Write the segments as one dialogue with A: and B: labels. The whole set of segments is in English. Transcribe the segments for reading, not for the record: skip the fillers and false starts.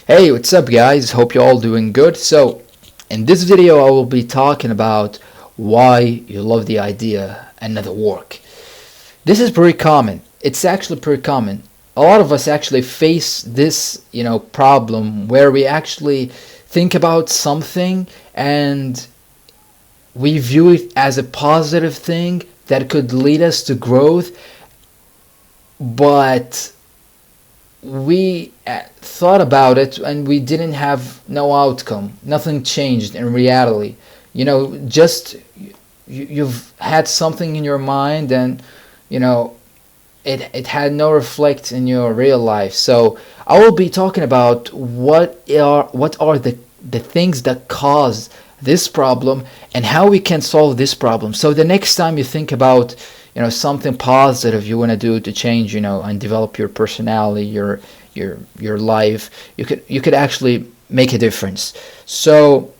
A: Hey, what's up, guys? Hope you're all doing good. So, in this video, I will be talking about why you love the idea and not the work. This is pretty common. It's actually pretty common. A lot of us actually face this, problem where we actually think about something and we view it as a positive thing that could lead us to growth, but we thought about it and we didn't have no outcome. Nothing changed in reality. Just you've had something in your mind, and you know it had no reflect in your real life. So I will be talking about what are the things that cause this problem and how we can solve this problem. So the next time you think about something positive you want to do to change, and develop your personality, your life, you could actually make a difference. So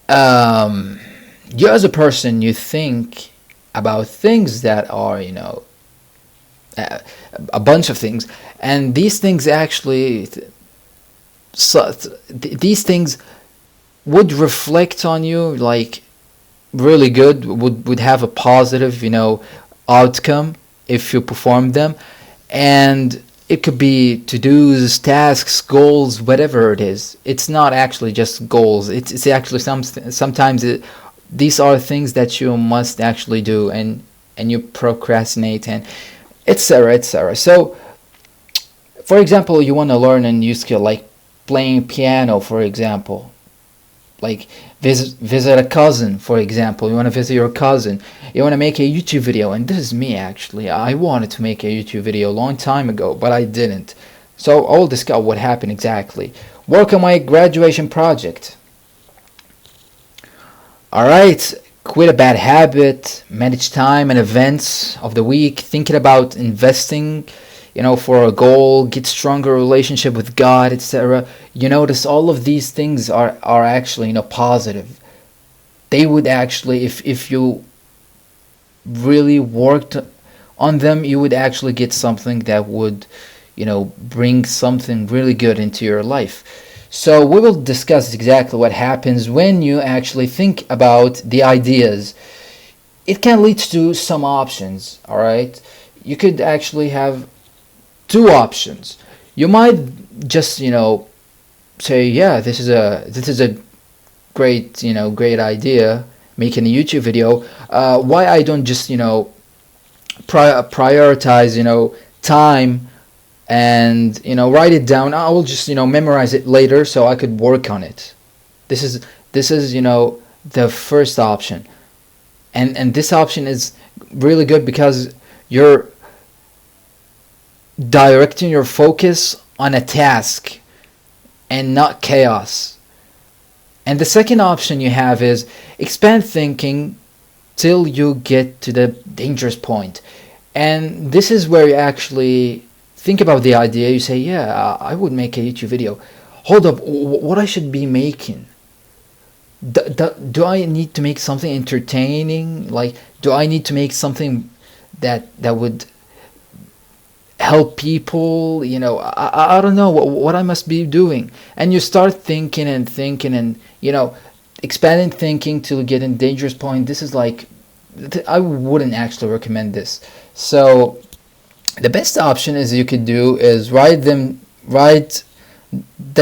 A: you as a person, you think about things that are, a, a bunch of things, and these things actually, these things would reflect on you like really good, would have a positive, outcome if you perform them. And it could be to-dos, tasks, goals, whatever it is. It's not actually just goals. It's actually sometimes these are things that you must actually do, and you procrastinate, and etc., etc. So for example, you want to learn a new skill like playing piano, for example. Like visit a cousin, for example. You want to visit your cousin. You want to make a YouTube video, and this is me actually. I wanted to make a YouTube video a long time ago, but I didn't. So I'll discuss what happened exactly. Work on my graduation project. Alright, quit a bad habit, manage time and events of the week, thinking about investing, for a goal, get stronger relationship with God, etc. You notice all of these things are actually, positive. They would actually, if you really worked on them, you would actually get something that would, bring something really good into your life. So we will discuss exactly what happens when you actually think about the ideas. It can lead to some options, all right? You could actually have two options. You might just, say, yeah, this is a great idea, making a YouTube video. Why I don't just, prioritize, time, and write it down. I will just memorize it later so I could work on it. This is the first option, and this option is really good because you're directing your focus on a task and not chaos. And the second option you have is expand thinking till you get to the dangerous point. And this is where you actually think about the idea. You say, yeah, I would make a YouTube video. Hold up, what I should be making? Do I need to make something entertaining? Like, do I need to make something that would help people? I don't know what I must be doing. And you start thinking and thinking and expanding thinking till get in dangerous point. This is like, I wouldn't actually recommend this. So the best option is you could do is write the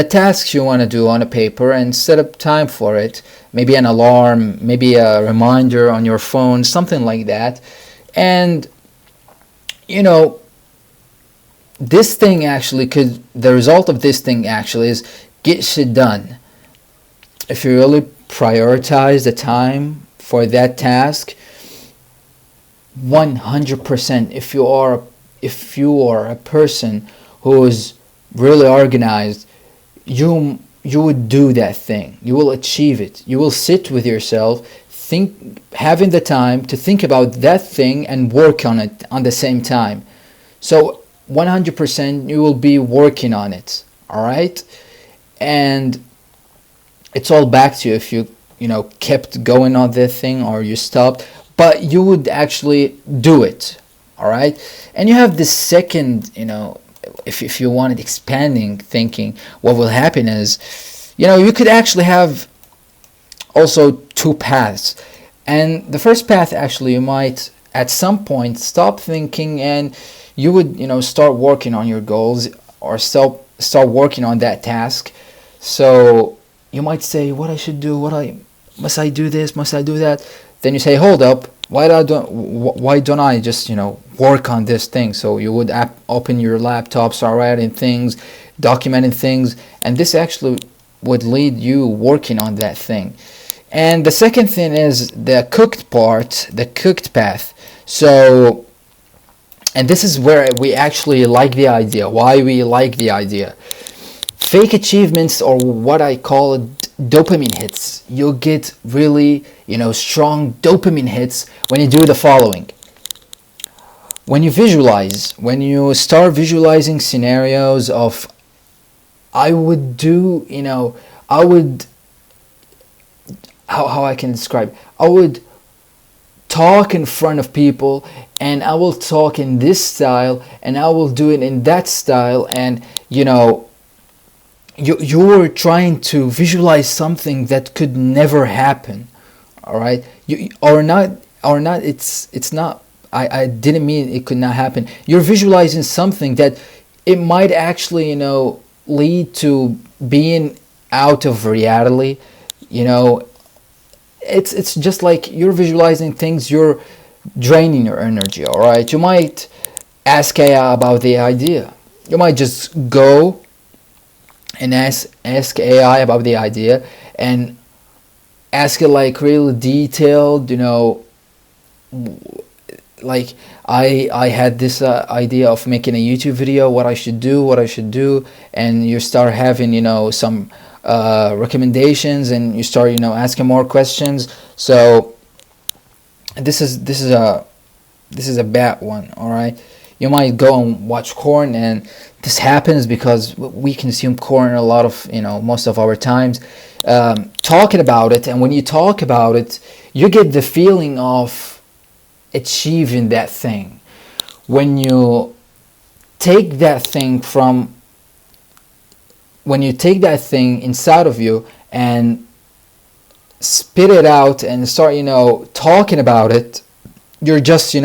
A: tasks you want to do on a paper and set up time for it. Maybe an alarm, maybe a reminder on your phone, something like that. And this thing actually the result of this thing actually is get shit done. If you really prioritize the time for that task, 100%, if you are a person who is really organized, you would do that thing. You will achieve it. You will sit with yourself, having the time to think about that thing and work on it on the same time. So 100% you will be working on it, all right? And it's all back to you if you kept going on that thing or you stopped, but you would actually do it, all right? And you have this second if you wanted expanding thinking, what will happen is, you could actually have also two paths. And the first path, actually, you might at some point stop thinking, and you would, start working on your goals, or start working on that task. So you might say, what I should do, must I do this, must I do that? Then you say, hold up, why don't I just, work on this thing? So you would open your laptop, start writing things, documenting things, and this actually would lead you working on that thing. And the second thing is the cooked part, the cooked path. So, and this is where we actually like the idea, why we like the idea. Fake achievements, or what I call it, dopamine hits. You'll get really, strong dopamine hits when you do the following. When you start visualizing scenarios of, I would do, I would, how I can describe, I would talk in front of people, and I will talk in this style, and I will do it in that style, and you're trying to visualize something that could never happen. All right, it's not, I didn't mean it could not happen. You're visualizing something that it might actually, lead to being out of reality. It's just like you're visualizing things, you're draining your energy. All right, you might ask AI about the idea. You might just go and ask AI about the idea, and ask it like really detailed, like I had this idea of making a YouTube video, what I should do, and you start having some recommendations, and you start asking more questions. So this is a bad one. All right, you might go and watch corn, and this happens because we consume corn a lot of, most of our times, talking about it. And when you talk about it, you get the feeling of achieving that thing. When you take that thing inside of you and spit it out and start, talking about it, you're just,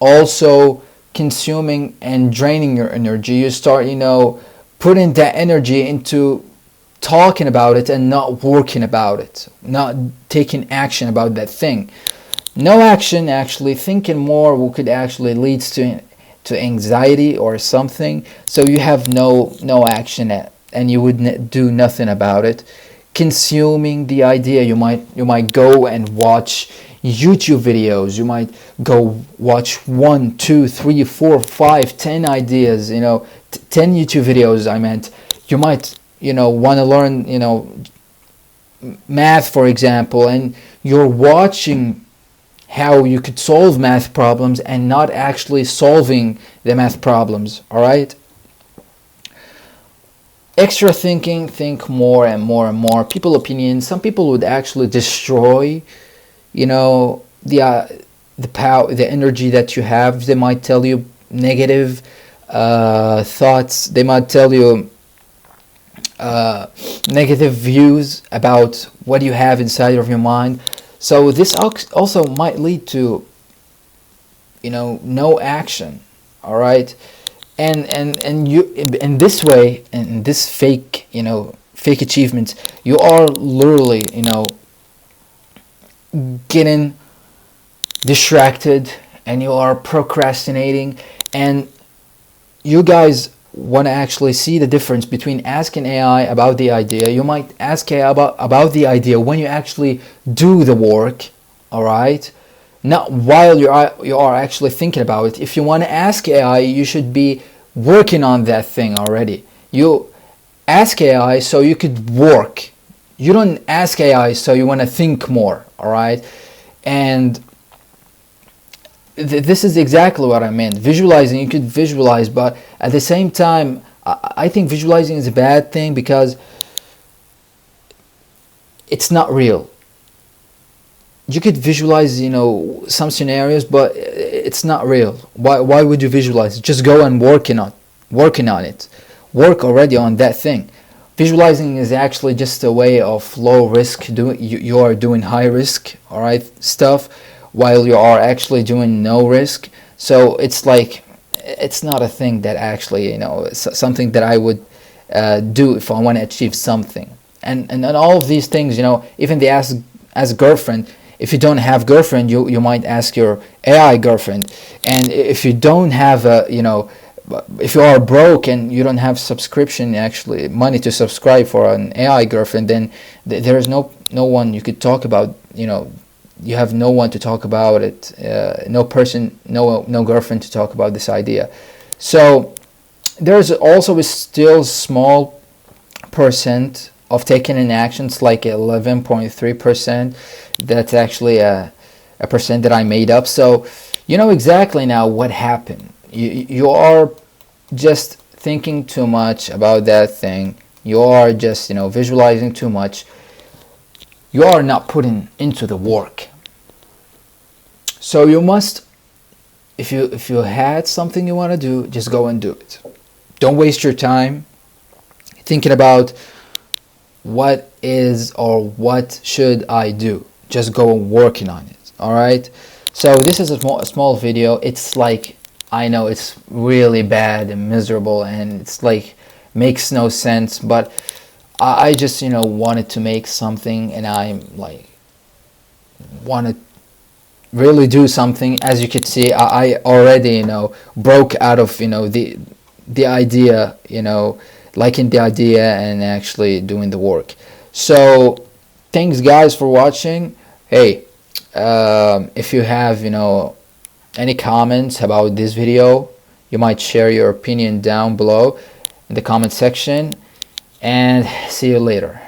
A: also consuming and draining your energy. You start, putting that energy into talking about it and not working about it, not taking action about that thing. No action, actually thinking more, could actually leads to anxiety or something. So you have no action and you would do nothing about it. Consuming the idea, you might go and watch YouTube videos. You might go watch 1, 2, 3, 4, 5, 10 ideas, 10 YouTube videos, I meant. You might, want to learn, math, for example, and you're watching how you could solve math problems and not actually solving the math problems. All right? Extra thinking, think more and more and more. People opinion. Some people would actually destroy, the power, the energy that you have. They might tell you negative thoughts. They might tell you negative views about what you have inside of your mind. So this also might lead to, no action. All right, and you, in this way, in this fake achievements, you are literally, getting distracted, and you are procrastinating. And you guys want to actually see the difference between asking AI about the idea. You might ask AI about the idea when you actually do the work, all right? Not while you are actually thinking about it. If you want to ask AI, you should be working on that thing already. You ask AI so you could work. You don't ask AI so you want to think more, all right? And this is exactly what I meant. Visualizing, you could visualize, but at the same time, I think visualizing is a bad thing because it's not real. You could visualize, some scenarios, but it's not real. Why would you visualize? Just go and work in it. working on it. Work already on that thing. Visualizing is actually just a way of low risk. You are doing high risk, all right, stuff, while you are actually doing no risk. So it's like, it's not a thing that actually, something that I would do if I want to achieve something. And all of these things, even they ask as a girlfriend. If you don't have girlfriend, you might ask your AI girlfriend. And if you don't have a, if you are broke and you don't have subscription, actually money to subscribe for an AI girlfriend, then there is no one you could talk about. You have no one to talk about it. No person, no girlfriend to talk about this idea. So there's also a still small percent of taking in actions, like 11.3%. That's actually a percent that I made up. So you know exactly now what happened. You are just thinking too much about that thing. You are just visualizing too much. You are not putting into the work. So you must, if you had something you want to do, just go and do it. Don't waste your time thinking about what is or what should I do. Just go working on it. All right. So this is a small video. It's like, I know it's really bad and miserable, and it's like makes no sense, but I just wanted to make something, and I like want to really do something. As you could see, I already broke out of the idea, liking the idea and actually doing the work. So thanks guys for watching. Hey, if you have any comments about this video, you might share your opinion down below in the comment section, and see you later.